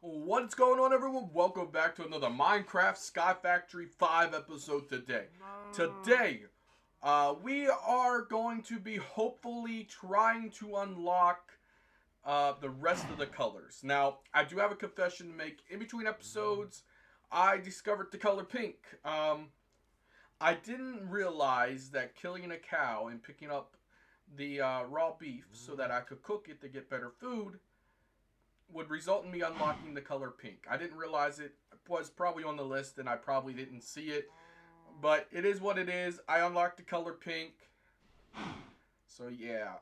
What's going on, everyone? Welcome back to another Minecraft Skyfactory 5 episode today. Today, we are going to be hopefully trying to unlock the rest of the colors. Now, I do have a confession to make. In between episodes, I discovered the color pink. I didn't realize that killing a cow and picking up the raw beef so that I could cook it to get better food would result in me unlocking the color pink. I didn't realize it was probably on the list and I probably didn't see it. But it is what it is. I unlocked the color pink. So yeah.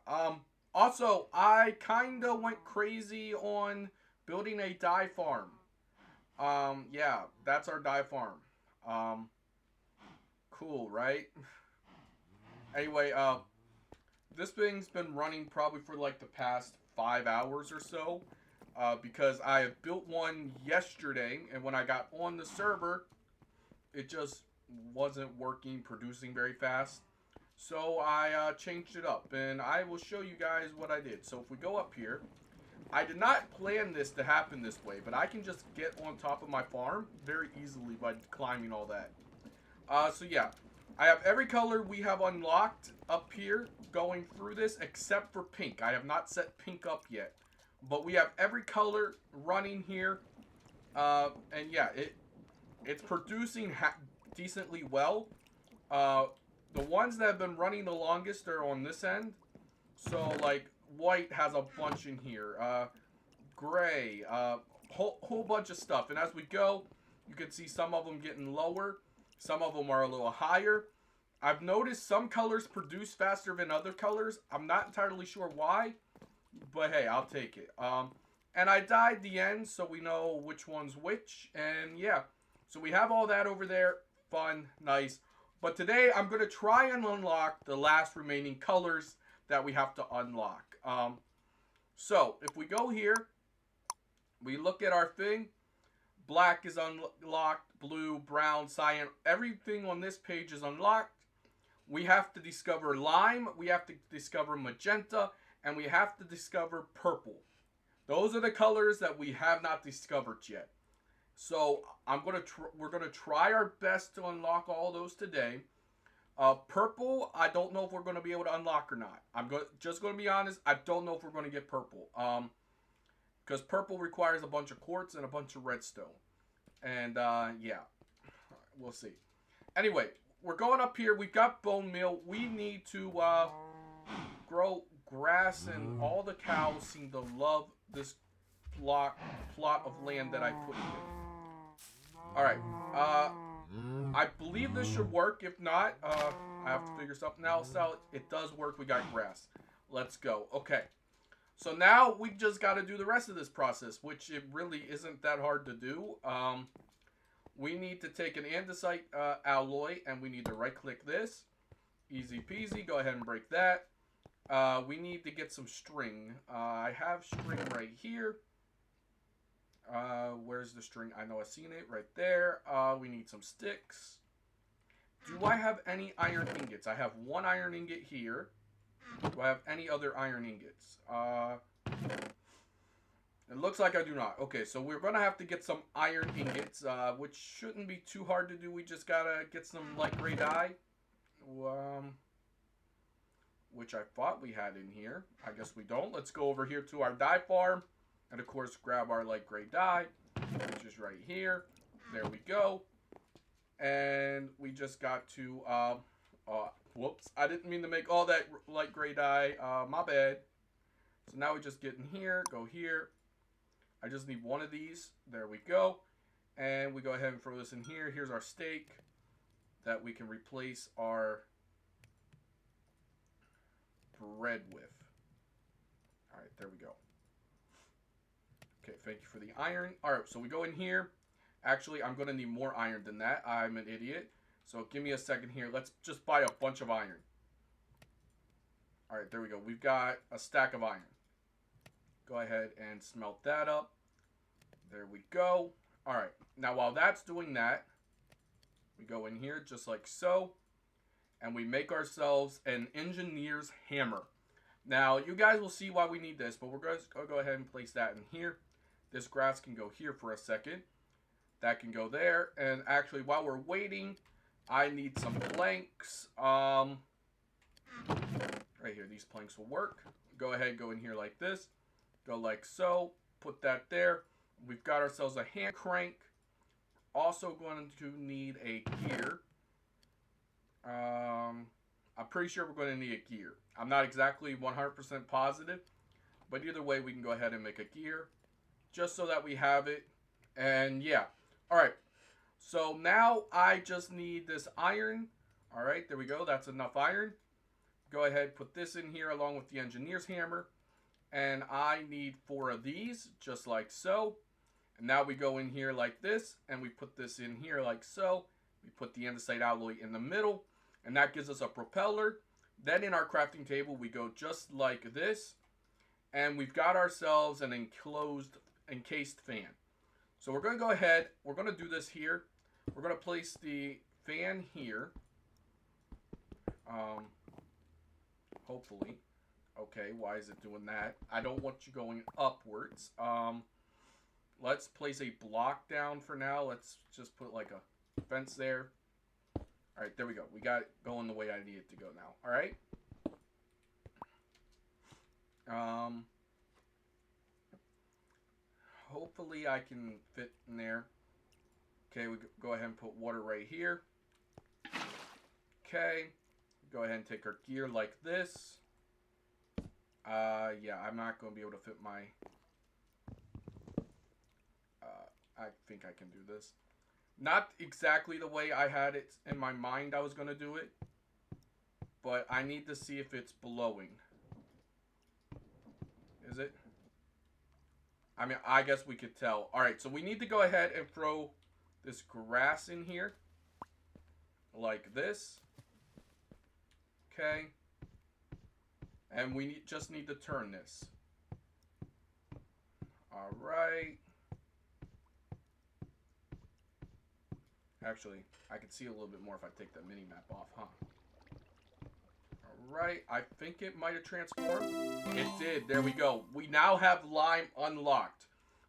Also, I kinda went crazy on building a dye farm. Yeah, that's our dye farm. Um cool, right? Anyway, this thing's been running probably for like the past 5 hours or so. Because I have built one yesterday, and when I got on the server, it just wasn't working, producing very fast. So I changed it up, and I will show you guys what I did. So if we go up here, I did not plan this to happen this way, but I can just get on top of my farm very easily by climbing all that. So yeah, I have every color we have unlocked up here going through this except for pink. I have not set pink up yet. But we have every color running here. And yeah, it's producing decently well. The ones that have been running the longest are on this end. So like white has a bunch in here. Gray, whole bunch of stuff. And as we go, you can see some of them getting lower. Some of them are a little higher. I've noticed some colors produce faster than other colors. I'm not entirely sure why. But hey, I'll take it. And I dyed the end so we know which one's which. And yeah, so we have all that over there. Fun, nice. But today I'm going to try and unlock the last remaining colors that we have to unlock. So if we go here, we look at our thing. Black is unlocked, blue, brown, cyan. Everything on this page is unlocked. We have to discover lime. We have to discover magenta. And we have to discover purple. Those are the colors that we have not discovered yet. So we're gonna try our best to unlock all those today. Purple, I don't know if we're gonna be able to unlock or not. Just gonna be honest. I don't know if we're gonna get purple. Because purple requires a bunch of quartz and a bunch of redstone. And yeah, we'll see. Anyway, we're going up here. We've got bone meal. We need to grow grass, and all the cows seem to love this plot of land that I put in. Alright, I believe this should work. If not, I have to figure something else out. It does work. We got grass. Let's go. Okay, so now we just got to do the rest of this process, which it really isn't that hard to do. We need to take an andesite alloy, and we need to right click this. Easy peasy. Go ahead and break that. We need to get some string. I have string right here. Where's the string? I know I've seen it right there. We need some sticks. Do I have any iron ingots? I have one iron ingot here. Do I have any other iron ingots? It looks like I do not. Okay, so we're going to have to get some iron ingots, which shouldn't be too hard to do. We just got to get some light gray dye. Which I thought we had in here. I guess we don't. Let's go over here to our dye farm. And of course, grab our light gray dye, which is right here. There we go. And we just got to, whoops. I didn't mean to make all that light gray dye. My bad. So now we just get in here, go here. I just need one of these. There we go. And we go ahead and throw this in here. Here's our steak that we can replace our bread with. Alright, there we go. Okay, thank you for the iron. Alright, so we go in here. Actually, I'm going to need more iron than that. I'm an idiot. So give me a second here. Let's just buy a bunch of iron. Alright, there we go. We've got a stack of iron. Go ahead and smelt that up. There we go. Alright, now while that's doing that, we go in here just like so. And we make ourselves an engineer's hammer. Now, you guys will see why we need this, but we're going to go ahead and place that in here. This grass can go here for a second. That can go there. And actually, while we're waiting, I need some planks. Right here, these planks will work. Go ahead, go in here like this. Go like so. Put that there. We've got ourselves a hand crank. Also going to need a gear. I'm pretty sure we're going to need a gear. I'm not exactly 100% positive, but either way, we can go ahead and make a gear just so that we have it. And yeah, all right. So now I just need this iron. All right, there we go. That's enough iron. Go ahead, put this in here along with the engineer's hammer. And I need 4 of these, just like so. And now we go in here like this, and we put this in here like so. We put the andesite alloy in the middle, and that gives us a propeller. Then in our crafting table, we go just like this, and we've got ourselves an encased fan. So we're going to go ahead, we're going to do this here. We're going to place the fan here. Hopefully. Okay, why is it doing that? I don't want you going upwards. Let's place a block down for now. Let's just put like a fence there. All right, there we go. We got it going the way I need it to go now. All right. Hopefully I can fit in there. Okay, we go ahead and put water right here. Okay, go ahead and take our gear like this. Yeah, I'm not going to be able to fit my... I think I can do this. Not exactly the way I had it in my mind I was going to do it. But I need to see if it's blowing. Is it? I mean, I guess we could tell. Alright, so we need to go ahead and throw this grass in here. Like this. Okay. And we just need to turn this. Alright. Actually, I can see a little bit more if I take the mini-map off, huh? Alright, I think it might have transformed. It did, there we go. We now have lime unlocked.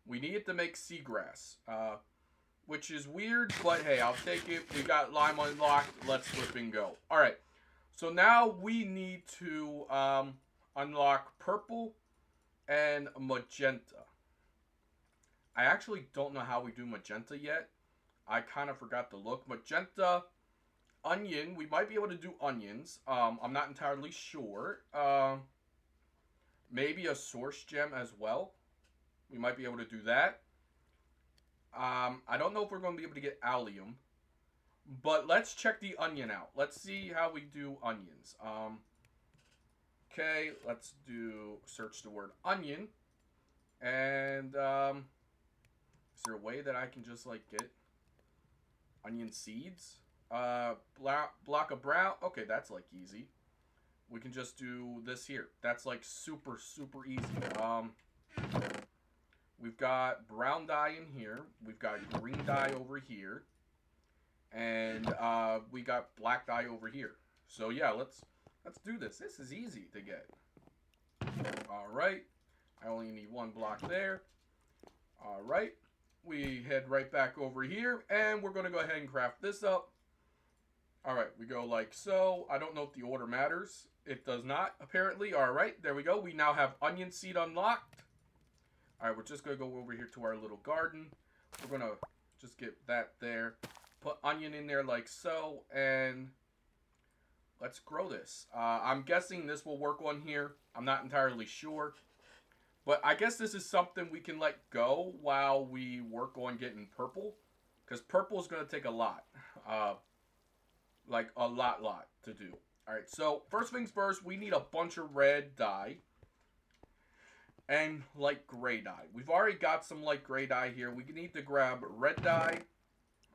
We needed to make seagrass. Which is weird, but hey, I'll take it. We got lime unlocked. Let's flip and go. Alright, so now we need to unlock purple and magenta. I actually don't know how we do magenta yet. I kind of forgot to look. Magenta, onion. We might be able to do onions. I'm not entirely sure. Maybe a source gem as well. We might be able to do that. I don't know if we're going to be able to get allium. But let's check the onion out. Let's see how we do onions. Okay, let's do search the word onion. And is there a way that I can just like get onion seeds? Block of brown. Okay, that's like easy. We can just do this here. That's like super easy. We've got brown dye in here. We've got green dye over here. And we got black dye over here. So yeah, let's do this. This is easy to get. Alright. I only need 1 block there. Alright. We head right back over here. And we're going to go ahead and craft this up. Alright, we go like so. I don't know if the order matters. It does not, apparently. Alright, there we go. We now have onion seed unlocked. Alright, we're just going to go over here to our little garden. We're going to just get that there. Put onion in there like so. And let's grow this. I'm guessing this will work on here. I'm not entirely sure. But I guess this is something we can let go while we work on getting purple. Because purple is going to take a lot. Like a lot to do. Alright, so first things first, we need a bunch of red dye. And light gray dye. We've already got some light gray dye here. We need to grab red dye.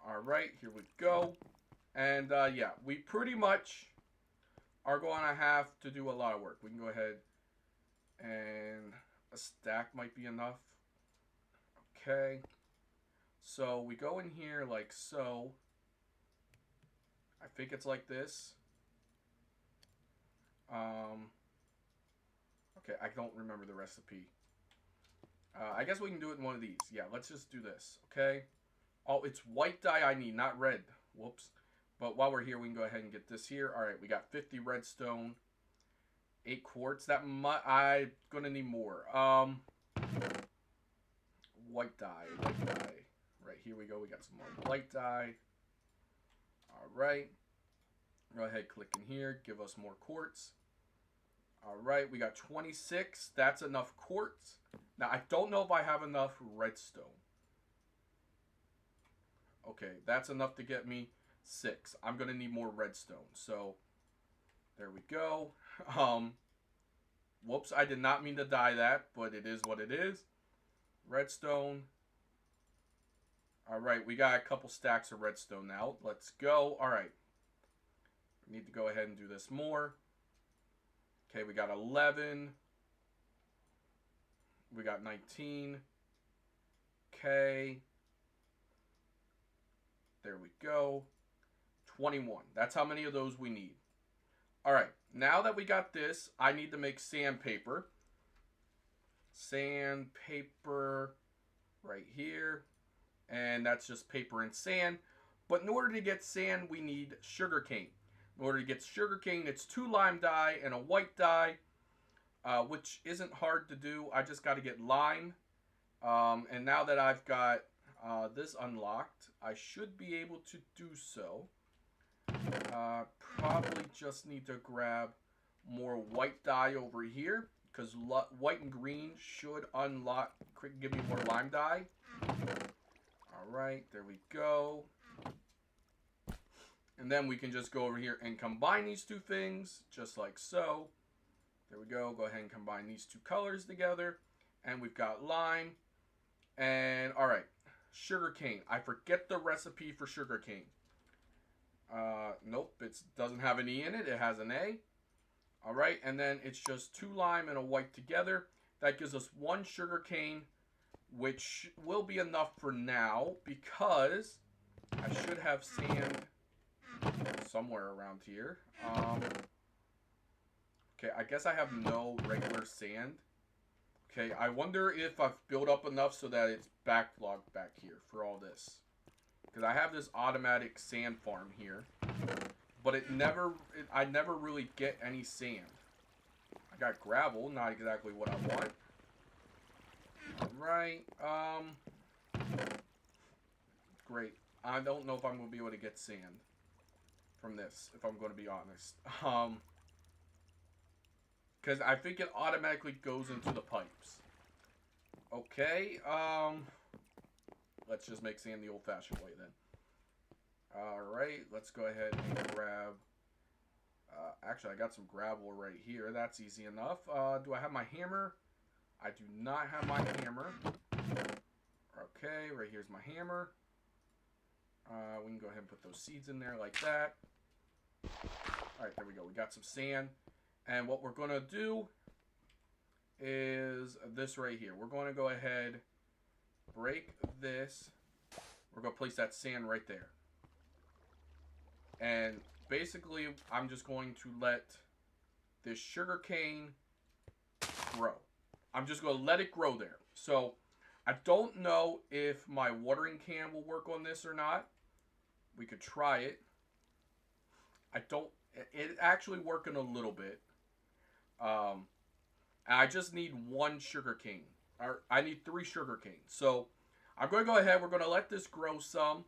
Alright, here we go. And yeah, we pretty much are going to have to do a lot of work. We can go ahead and a stack might be enough. Okay. So we go in here like so. I think it's like this. Okay, I don't remember the recipe. I guess we can do it in one of these. Yeah, let's just do this, okay? Oh, it's white dye I need, not red. Whoops. But while we're here, we can go ahead and get this here. All right, we got 50 redstone, 8 quartz. I'm gonna need more. White dye, white dye. Right, here we go. We got some more white dye. All right. Go ahead, click in here. Give us more quartz. All right, we got 26. That's enough quartz. Now, I don't know if I have enough redstone. Okay, that's enough to get me 6. I'm going to need more redstone. So, there we go. Whoops, I did not mean to dye that, but it is what it is. Redstone. All right, we got a couple stacks of redstone now. Let's go. All right. We need to go ahead and do this more. Okay, we got 11. We got 19. Okay. There we go. 21. That's how many of those we need. All right, now that we got this, I need to make sandpaper. Sandpaper right here. And that's just paper and sand. But in order to get sand, we need sugarcane. In order to get sugarcane, it's 2 lime dye and a white dye, which isn't hard to do. I just got to get lime. And now that I've got this unlocked, I should be able to do so. Probably just need to grab more white dye over here, because white and green should give me more lime dye. Alright, there we go. And then we can just go over here and combine these two things, just like so. There we go. Go ahead and combine these two colors together. And we've got lime. And, alright, sugarcane. I forget the recipe for sugarcane. Nope, it doesn't have an E in it. It has an A. Alright, and then it's just 2 lime and a white together. That gives us 1 sugarcane, which will be enough for now, because I should have sand somewhere around here. Okay, I guess I have no regular sand. Okay, I wonder if I've built up enough so that it's backlogged back here for all this. Because I have this automatic sand farm here, but I never really get any sand. I got gravel, not exactly what I want. Alright, great. I don't know if I'm going to be able to get sand from this, if I'm going to be honest. Because I think it automatically goes into the pipes. Okay, let's just make sand the old-fashioned way then. Alright, let's go ahead and grab... actually, I got some gravel right here. That's easy enough. Do I have my hammer? I do not have my hammer. Okay, right here's my hammer. We can go ahead and put those seeds in there like that. Alright, there we go. We got some sand. And what we're going to do is this right here. We're going to go ahead, break this. We're going to place that sand right there. And basically, I'm just going to let this sugarcane grow. I'm just going to let it grow there. So, I don't know if my watering can will work on this or not. We could try it. It actually working a little bit. I just need 1 sugarcane. Or I need 3 sugarcane. So, I'm going to go ahead. We're going to let this grow some.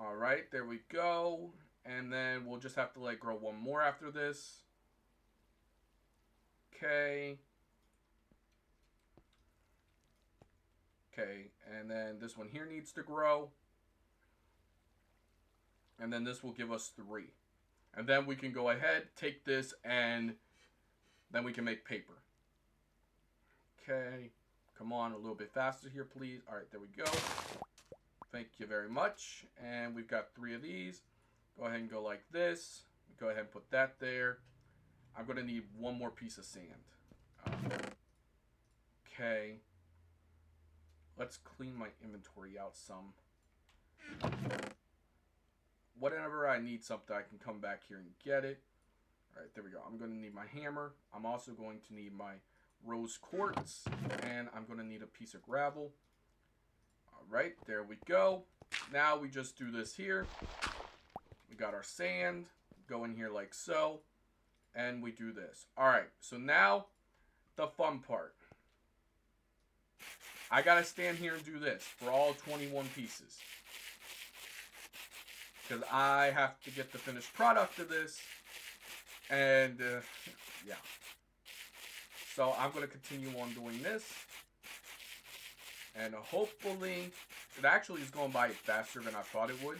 Alright, there we go. And then we'll just have to let it grow 1 more after this. Okay. Okay, and then this one here needs to grow. And then this will give us 3. And then we can go ahead, take this, and then we can make paper. Okay, come on a little bit faster here, please. All right, there we go. Thank you very much. And we've got 3 of these. Go ahead and go like this. Go ahead and put that there. I'm going to need 1 more piece of sand. Okay. Let's clean my inventory out some. Whenever I need something, I can come back here and get it. Alright, there we go. I'm going to need my hammer. I'm also going to need my rose quartz, and I'm going to need a piece of gravel. All right, there we go. Now we just do this here. We got our sand, go in here like so, and we do this. All right, so now the fun part. I got to stand here and do this for all 21 pieces, because I have to get the finished product of this, and yeah. So I'm going to continue on doing this, and hopefully it actually is going by faster than I thought it would.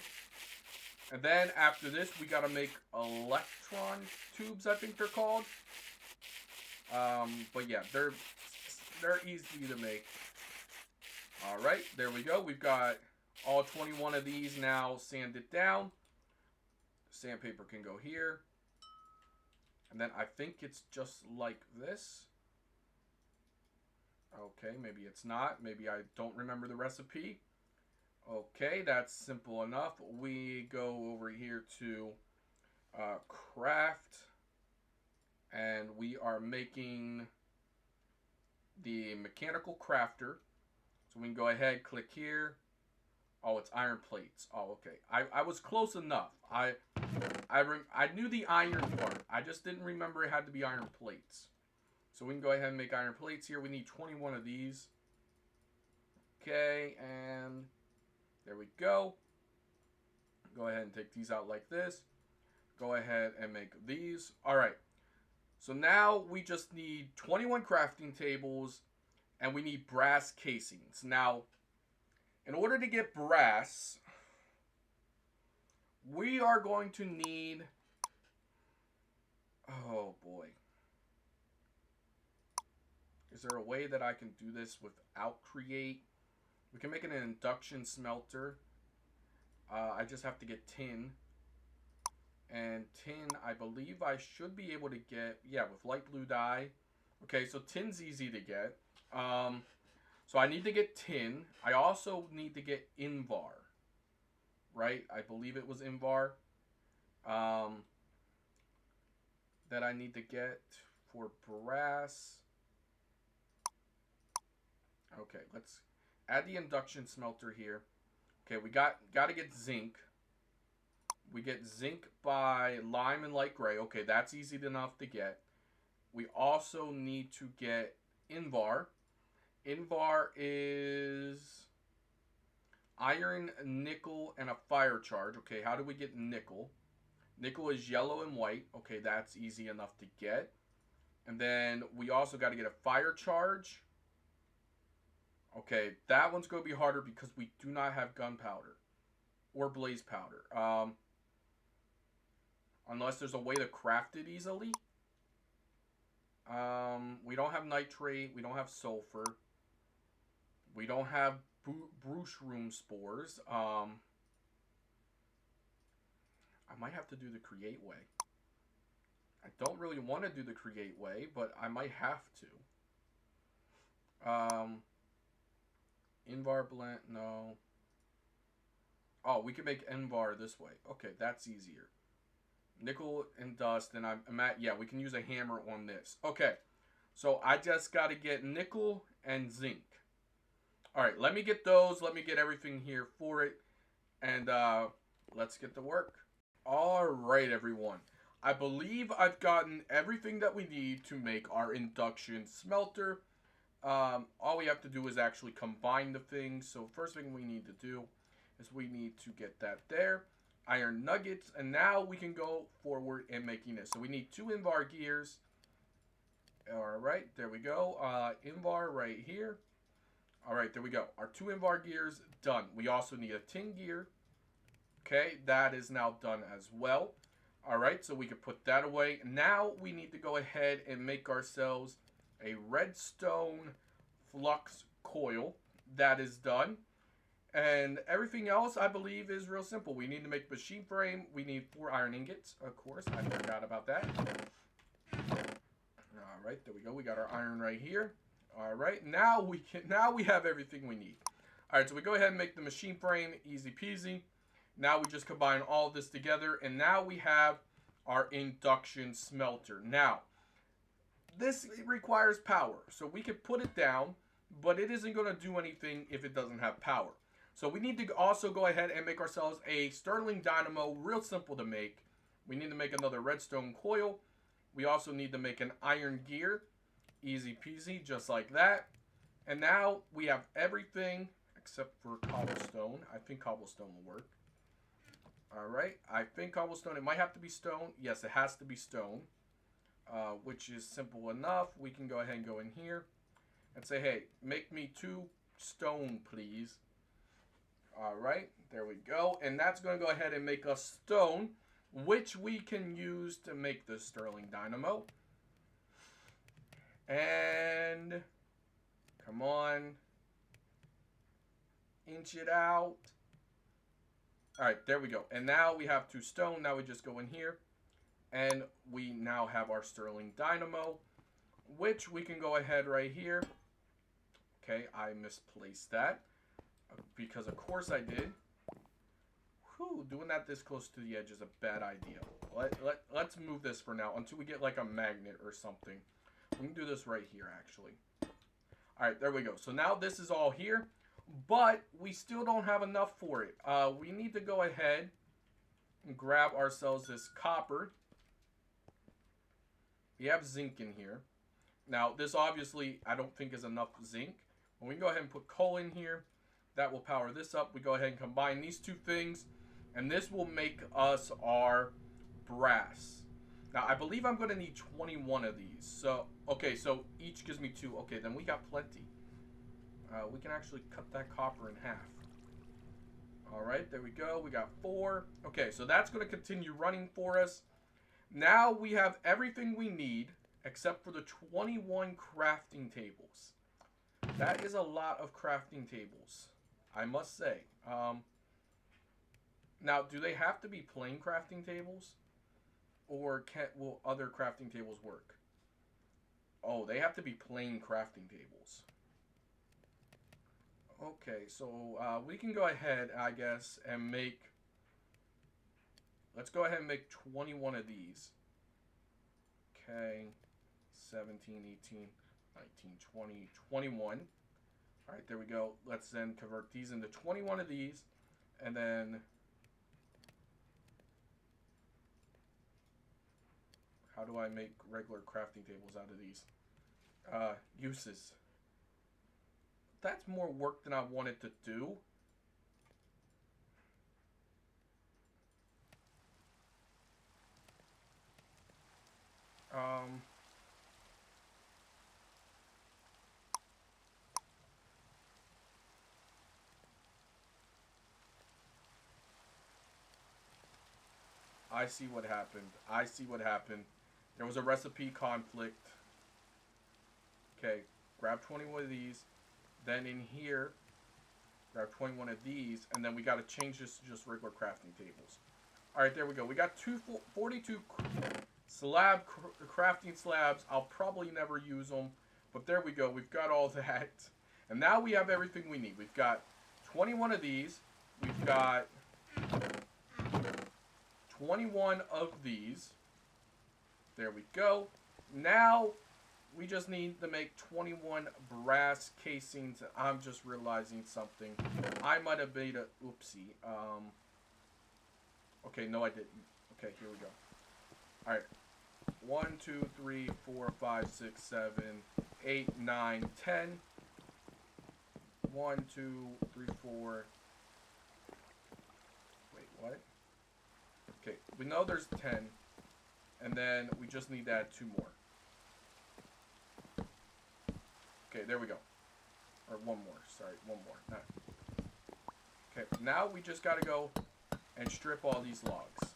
And then after this, we got to make electron tubes, I think they're called. But yeah, they're easy to make. All right, there we go. We've got all 21 of these now sanded down. Sandpaper can go here. And then I think it's just like this. Okay, maybe it's not. Maybe I don't remember the recipe. Okay, that's simple enough. We go over here to craft, and we are making the mechanical crafter. So we can go ahead, click here. Oh, it's iron plates. Oh, okay. I was close enough. I knew the iron part. I just didn't remember it had to be iron plates. So we can go ahead and make iron plates here. We need 21 of these. Okay, and there we go. Go ahead and take these out like this. Go ahead and make these. All right. So now we just need 21 crafting tables, and we need brass casings. Now, in order to get brass, we are going to need... Oh, boy. Is there a way that I can do this without create? We can make it an induction smelter. I just have to get tin. And tin, I believe I should be able to get... Yeah, with light blue dye. Okay, so tin's easy to get. So I need to get tin. I also need to get Invar. Right? I believe it was Invar. That I need to get for brass. Okay, let's add the induction smelter here. Okay, we got to get zinc. We get zinc by lime and light gray. Okay, that's easy enough to get. We also need to get Invar. Invar is iron, nickel, and a fire charge. Okay, how do we get nickel? Nickel is yellow and white. Okay, that's easy enough to get. And then we also got to get a fire charge. Okay, that one's going to be harder because we do not have gunpowder or blaze powder. Unless there's a way to craft it easily. We don't have nitrate. We don't have sulfur. We don't have brushroom spores. I might have to do the create way. I don't really want to do the create way, but I might have to. Invar blend, no. Oh, we can make Invar this way. Okay, that's easier. Nickel and dust, and I'm at, yeah, we can use a hammer on this. Okay, so I just got to get nickel and zinc. All right, let me get those. Let me get everything here for it, and let's get to work. All right, everyone. I believe I've gotten everything that we need to make our induction smelter. All we have to do is actually combine the things. So first thing we need to do is we need to get that there. Iron nuggets, and now we can go forward in making this. So we need 2 Invar gears. All right, there we go. Invar right here. All right, there we go. Our 2 Invar gears done. We also need a tin gear. Okay, that is now done as well. All right, so we can put that away. Now we need to go ahead and make ourselves a redstone flux coil. That is done. And everything else, I believe, is real simple. We need to make machine frame. We need 4 iron ingots, of course. I forgot about that. All right, there we go. We got our iron right here. All right, now we have everything we need. All right, so we go ahead and make the machine frame, easy peasy. Now we just combine all this together, and now we have our induction smelter. Now, this requires power. So we could put it down, but it isn't going to do anything if it doesn't have power. So we need to also go ahead and make ourselves a Sterling Dynamo, real simple to make. We need to make another redstone coil. We also need to make an iron gear. Easy peasy, just like that. And now we have everything except for cobblestone. I think cobblestone will work. Alright, I think cobblestone, it might have to be stone. Yes, it has to be stone, which is simple enough. We can go ahead and go in here and say, hey, make me 2 stone, please. Alright, there we go. And that's going to go ahead and make us stone, which we can use to make the Sterling Dynamo. And come on, inch it out. Alright, there we go. And now we have 2 stone. Now we just go in here and we now have our Sterling Dynamo, which we can go ahead right here. Okay, I misplaced that because of course I did. Whew, doing that this close to the edge is a bad idea. Let's move this for now until we get like a magnet or something. We can do this right here actually. Alright, there we go. So now this is all here, but we still don't have enough for it. We need to go ahead and grab ourselves this copper. We have zinc in here. Now, this obviously I don't think is enough zinc. But we can go ahead and put coal in here. That will power this up. We go ahead and combine these 2 things, and this will make us our brass. Now, I believe I'm going to need 21 of these. So, okay, so each gives me 2. Okay, then we got plenty. We can actually cut that copper in half. Alright, there we go. We got 4. Okay, so that's going to continue running for us. Now we have everything we need except for the 21 crafting tables. That is a lot of crafting tables, I must say. Now, do they have to be plain crafting tables? Or will other crafting tables work? Oh, they have to be plain crafting tables. Okay, so we can go ahead, I guess, and make... Let's go ahead and make 21 of these. Okay, 17, 18, 19, 20, 21. Alright, there we go. Let's then convert these into 21 of these. And then... How do I make regular crafting tables out of these? Uses. That's more work than I wanted to do. I see what happened. I see what happened. There was a recipe conflict. Okay, grab 21 of these. Then in here, grab 21 of these. And then we got to change this to just regular crafting tables. Alright, there we go. We got 42 crafting slabs. I'll probably never use them. But there we go. We've got all that. And now we have everything we need. We've got 21 of these. We've got 21 of these. There we go. Now, we just need to make 21 brass casings. I'm just realizing something. I might have made a oopsie. Okay, no I didn't. Okay, here we go. Alright. 1, 2, 3, 4, 5, 6, 7, 8, 9, 10. 1, 2, 3, 4. Wait, what? Okay, we know there's 10. And then we just need to add 2 more. Okay, there we go. Or 1 more. Sorry, 1 more. Not. Okay, now we just got to go and strip all these logs.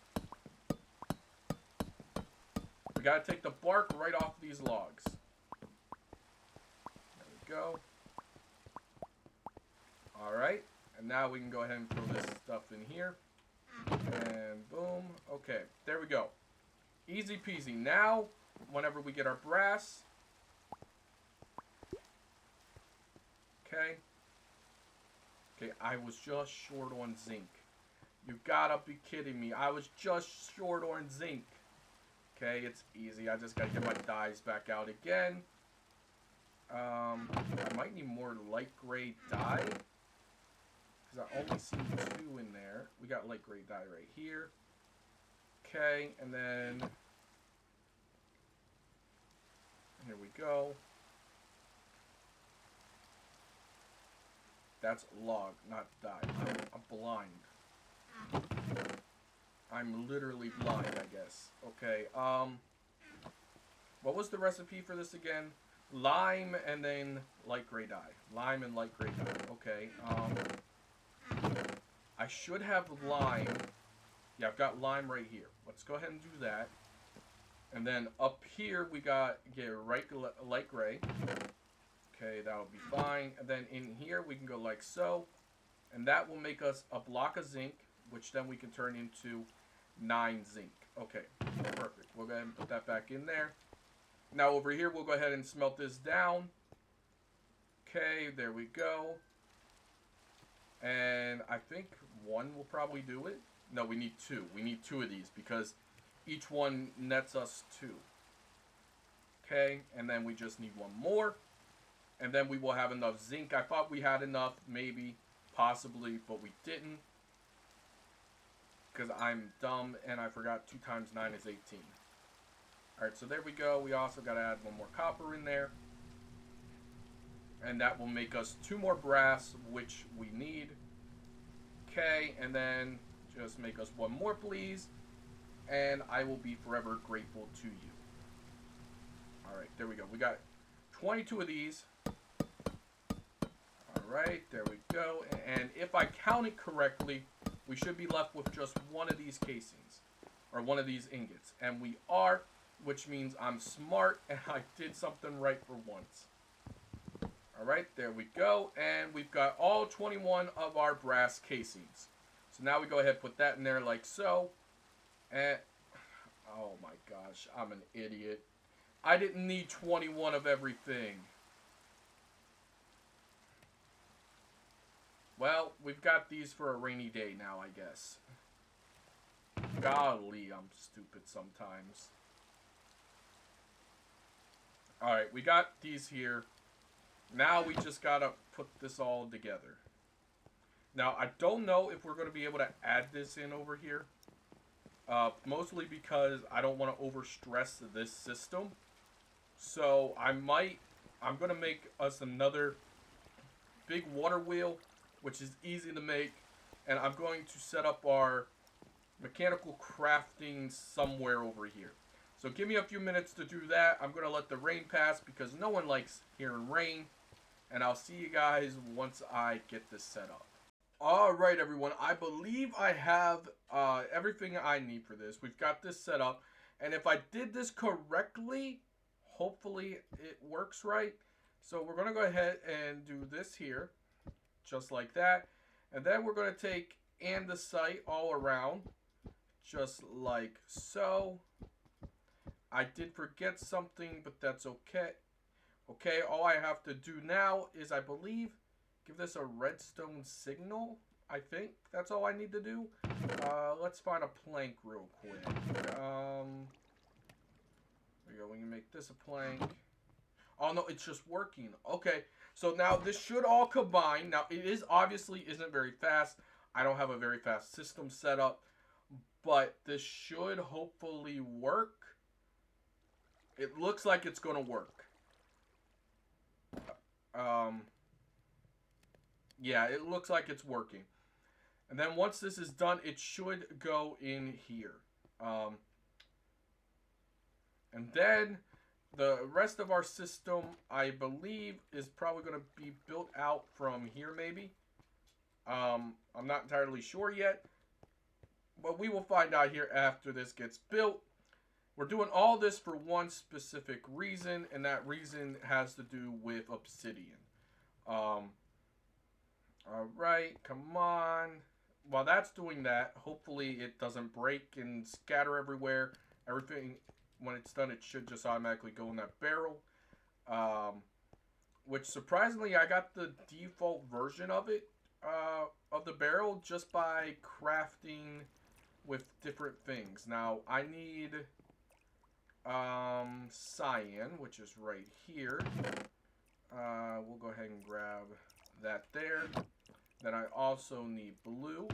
We got to take the bark right off these logs. There we go. Alright, and now we can go ahead and throw this stuff in here. And boom. Okay, there we go. Easy peasy. Now, whenever we get our brass. Okay. Okay, I was just short on zinc. You gotta be kidding me. I was just short on zinc. Okay, it's easy. I just gotta get my dyes back out again. I might need more light gray dye. Because I only see 2 in there. We got light gray dye right here. Okay, and then... here we go. That's log, not dye. I'm blind. I'm literally blind, I guess. Okay, what was the recipe for this again? Lime and then light gray dye. Lime and light gray dye. Okay, I should have lime. Yeah, I've got lime right here. Let's go ahead and do that. And then up here we got light gray. Okay, that'll be fine. And then in here we can go like so. And that will make us a block of zinc, which then we can turn into 9 zinc. Okay, perfect. We'll go ahead and put that back in there. Now over here we'll go ahead and smelt this down. Okay, there we go. And I think 1 will probably do it. No, we need 2. We need 2 of these because each one nets us 2. Okay, and then we just need 1 more. And then we will have enough zinc. I thought we had enough, maybe, possibly, but we didn't. Because I'm dumb and I forgot 2 times 9 is 18. Alright, so there we go. We also got to add 1 more copper in there. And that will make us 2 more brass, which we need. Okay, and then just make us 1 more, please. And I will be forever grateful to you. Alright, there we go. We got 22 of these. Alright, there we go. And if I count it correctly, we should be left with just 1 of these casings. Or 1 of these ingots. And we are, which means I'm smart and I did something right for once. Alright, there we go. And we've got all 21 of our brass casings. So now we go ahead and put that in there like so. And, oh my gosh, I'm an idiot. I didn't need 21 of everything. Well, we've got these for a rainy day now, I guess. Golly, I'm stupid sometimes. Alright, we got these here. Now we just gotta put this all together. Now, I don't know if we're going to be able to add this in over here. Mostly because I don't want to overstress this system. So, I'm going to make us another big water wheel, which is easy to make. And I'm going to set up our mechanical crafting somewhere over here. So, give me a few minutes to do that. I'm going to let the rain pass because no one likes hearing rain. And I'll see you guys once I get this set up. Alright everyone, I believe I have everything I need for this. We've got this set up. And if I did this correctly, hopefully it works right. So we're going to go ahead and do this here. Just like that. And then we're going to take andesite all around. Just like so. I did forget something, but that's okay. Okay, all I have to do now is, I believe, give this a redstone signal. I think that's all I need to do. Let's find a plank real quick. There we go. We can make this a plank. Oh, no, it's just working. Okay, so now this should all combine. Now, it obviously isn't very fast. I don't have a very fast system set up. But this should hopefully work. It looks like it's going to work. Yeah, it looks like it's working. And then once this is done, it should go in here. And then the rest of our system, I believe, is probably going to be built out from here maybe. I'm not entirely sure yet. But we will find out here after this gets built. We're doing all this for one specific reason, and that reason has to do with obsidian. Alright, come on. While that's doing that, hopefully it doesn't break and scatter everywhere. Everything, when it's done, it should just automatically go in that barrel. Which, surprisingly, I got the default version of it, of the barrel, just by crafting with different things. Now, I need cyan, which is right here. We'll go ahead and grab that there. Then I also need blue,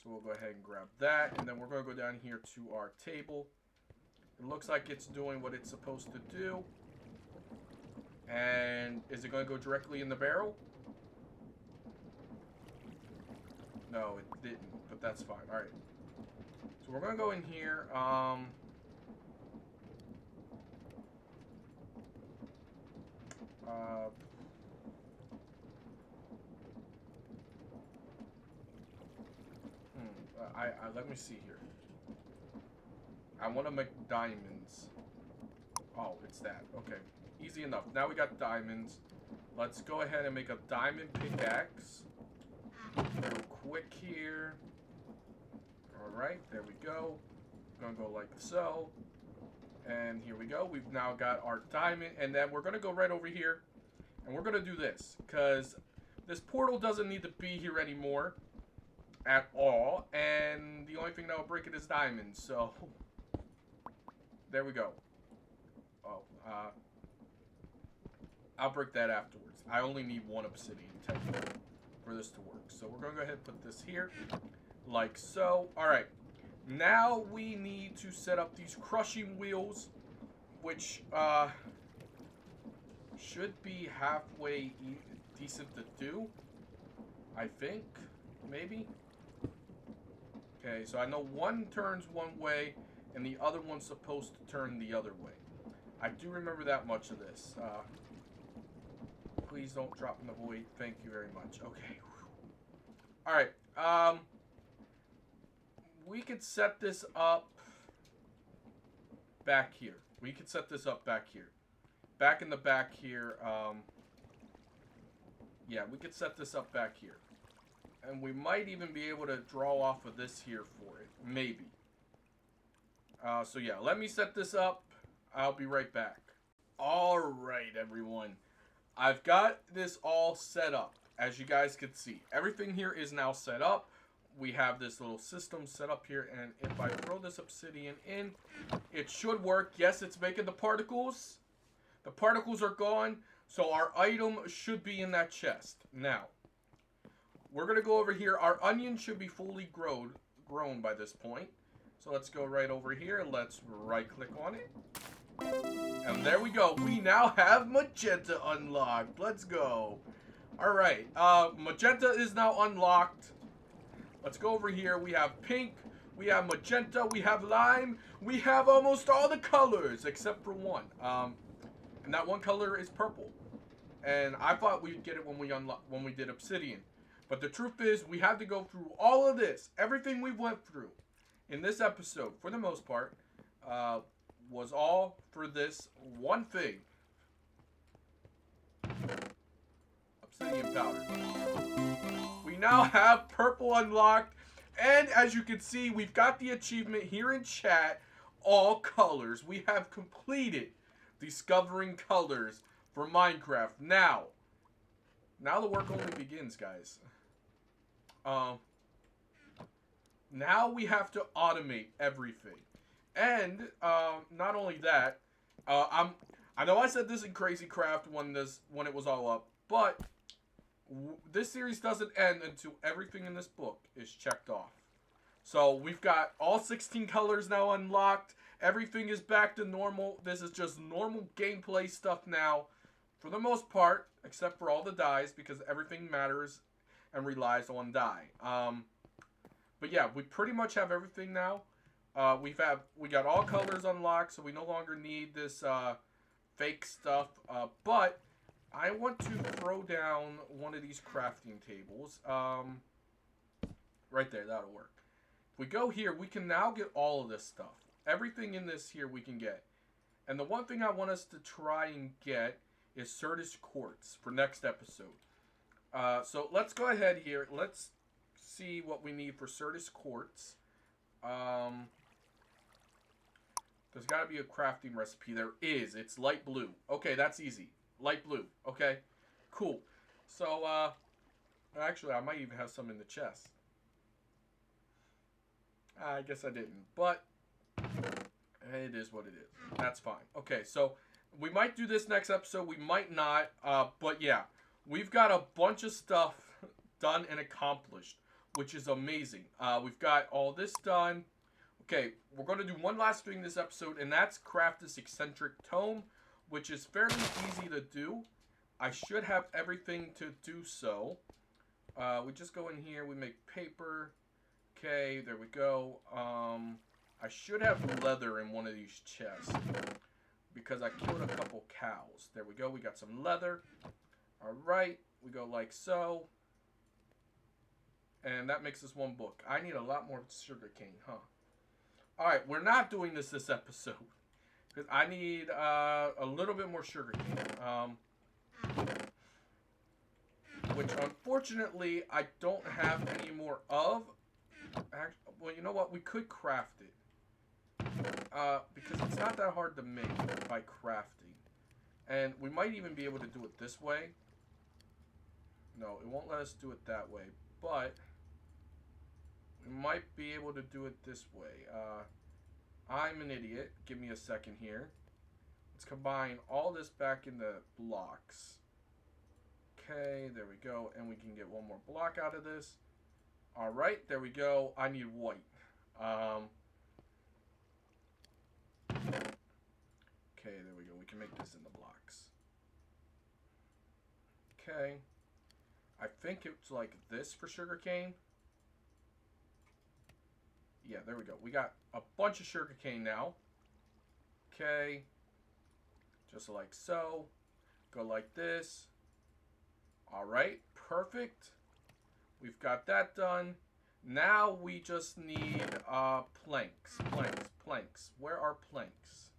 so we'll go ahead and grab that. And then we're going to go down here to our table. It looks like it's doing what it's supposed to do. And is it going to go directly in the barrel? No, it didn't, but that's fine. All right. So we're going to go in here. Let me see here. I want to make diamonds. Oh, it's that. Okay. Easy enough. Now we got diamonds. Let's go ahead and make a diamond pickaxe. Real quick here. Alright, there we go. Gonna go like so. And here we go. We've now got our diamond. And then we're gonna go right over here. And we're gonna do this. Because this portal doesn't need to be here anymore. At all. And the only thing that will break it is diamonds. So, there we go. Oh, I'll break that afterwards. I only need one obsidian technically for this to work. So we're going to go ahead and put this here. Like so. Alright. Now we need to set up these crushing wheels. Which, should be halfway decent to do. I think. Maybe. Okay, so I know one turns one way, and the other one's supposed to turn the other way. I do remember that much of this. Please don't drop in the void. Thank you very much. Okay. Alright, we could set this up back here. We could set this up back here. Back in the back here, yeah, we could set this up back here. And we might even be able to draw off of this here for it. Maybe. So yeah, let me set this up. I'll be right back. Alright, everyone. I've got this all set up. As you guys can see. Everything here is now set up. We have this little system set up here. And if I throw this obsidian in, it should work. Yes, it's making the particles. The particles are gone. So our item should be in that chest. Now. We're going to go over here. Our onion should be fully grown by this point. So let's go right over here. Let's right click on it. And there we go. We now have magenta unlocked. Let's go. Alright. Magenta is now unlocked. Let's go over here. We have pink. We have magenta. We have lime. We have almost all the colors except for one. And that one color is purple. And I thought we'd get it when we did obsidian. But the truth is, we had to go through all of this. Everything we went through in this episode, for the most part, was all for this one thing. Obsidian powder. We now have purple unlocked. And as you can see, we've got the achievement here in chat. All colors. We have completed discovering colors for Minecraft. Now the work only begins, guys. Now we have to automate everything. And, not only that, I know I said this in Crazy Craft when it was all up, but this series doesn't end until everything in this book is checked off. So we've got all 16 colors now unlocked. Everything is back to normal. This is just normal gameplay stuff now, for the most part, except for all the dyes, because everything matters and relies on dye. But yeah, we pretty much have everything now. We got all colors unlocked, so we no longer need this fake stuff. But I want to throw down one of these crafting tables. Right there, that'll work. If we go here, we can now get all of this stuff. Everything in this here we can get. And the one thing I want us to try and get is Certus Quartz for next episode. So let's go ahead here. Let's see what we need for Certus Quartz. There's got to be a crafting recipe. There is. It's light blue. Okay, that's easy. Light blue. Okay, cool. So, actually, I might even have some in the chest. I guess I didn't. But, It is what it is. That's fine. Okay, so we might do this next episode. We might not. But yeah, we've got a bunch of stuff done and accomplished, which is amazing. We've got all this done. Okay, we're going to do one last thing this episode, and that's craft this eccentric tome, which is fairly easy to do. I should have everything to do so. We just go in here, we make paper. Okay, there we go. I should have leather in one of these chests because I killed a couple cows. There we go, we got some leather. Alright, we go like so. And that makes us one book. I need a lot more sugar cane, huh? Alright, we're not doing this episode. Because I need a little bit more sugar cane. Which, unfortunately, I don't have any more of. Well, you know what? We could craft it. Because it's not that hard to make by crafting. And we might even be able to do it this way. No, it won't let us do it that way. But we might be able to do it this way. I'm an idiot. Give me a second here. Let's combine all this back into blocks. Okay, there we go. And we can get one more block out of this. Alright, there we go. I need white. Okay, there we go. We can make this into blocks. Okay. I think it's like this for sugarcane. Yeah, there we go. We got a bunch of sugarcane now. Okay. Just like so. Go like this. Alright, perfect. We've got that done. Now we just need planks. Planks. Where are planks?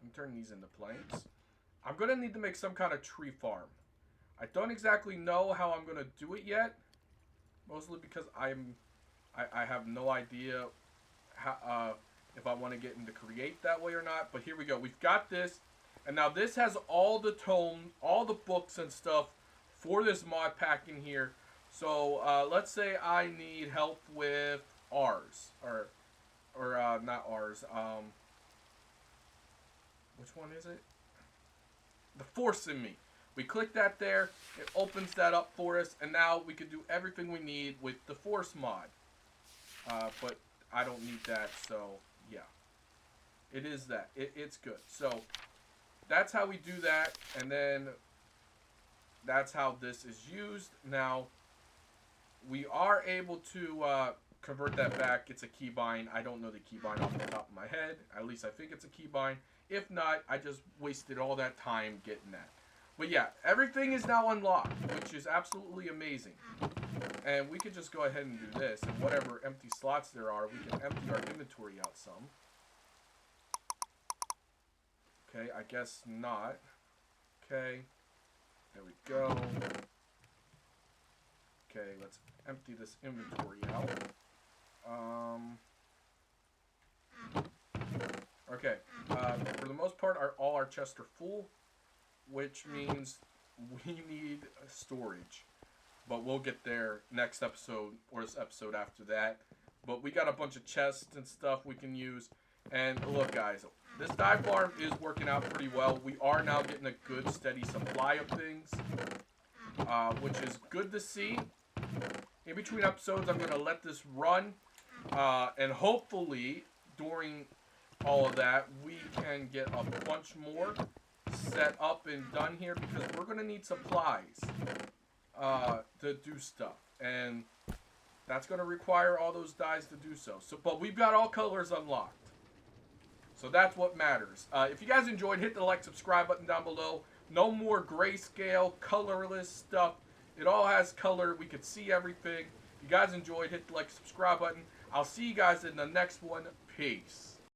I'm turning these into planks. I'm going to need to make some kind of tree farm. I don't exactly know how I'm going to do it yet. Mostly because I have no idea how, if I want to get into create that way or not. But here we go. We've got this. And now this has all the tomes, all the books and stuff for this mod pack in here. So let's say I need help with ours. Or not ours. Which one is it? The Force in Me. We click that there, it opens that up for us, and now we can do everything we need with the Force mod. But I don't need that, so yeah. It is that. It's good. So that's how we do that, and then that's how this is used. Now, we are able to convert that back. It's a keybind. I don't know the keybind off the top of my head. At least I think it's a keybind. If not, I just wasted all that time getting that. But yeah, everything is now unlocked, which is absolutely amazing. And we could just go ahead and do this. And whatever empty slots there are, we can empty our inventory out some. Okay, I guess not. Okay, there we go. Okay, let's empty this inventory out. Okay, for the most part, all our chests are full, which means we need storage. But we'll get there next episode, or this episode after that. But we got a bunch of chests and stuff we can use. And look, guys, this dye farm is working out pretty well. We are now getting a good, steady supply of things, which is good to see. In between episodes, I'm going to let this run. And hopefully, during all of that, we can get a bunch more set up and done here, because we're going to need supplies to do stuff. And that's going to require all those dyes to do so. But we've got all colors unlocked. So that's what matters. If you guys enjoyed, hit the like, subscribe button down below. No more grayscale, colorless stuff. It all has color. We can see everything. If you guys enjoyed, hit the like, subscribe button. I'll see you guys in the next one. Peace.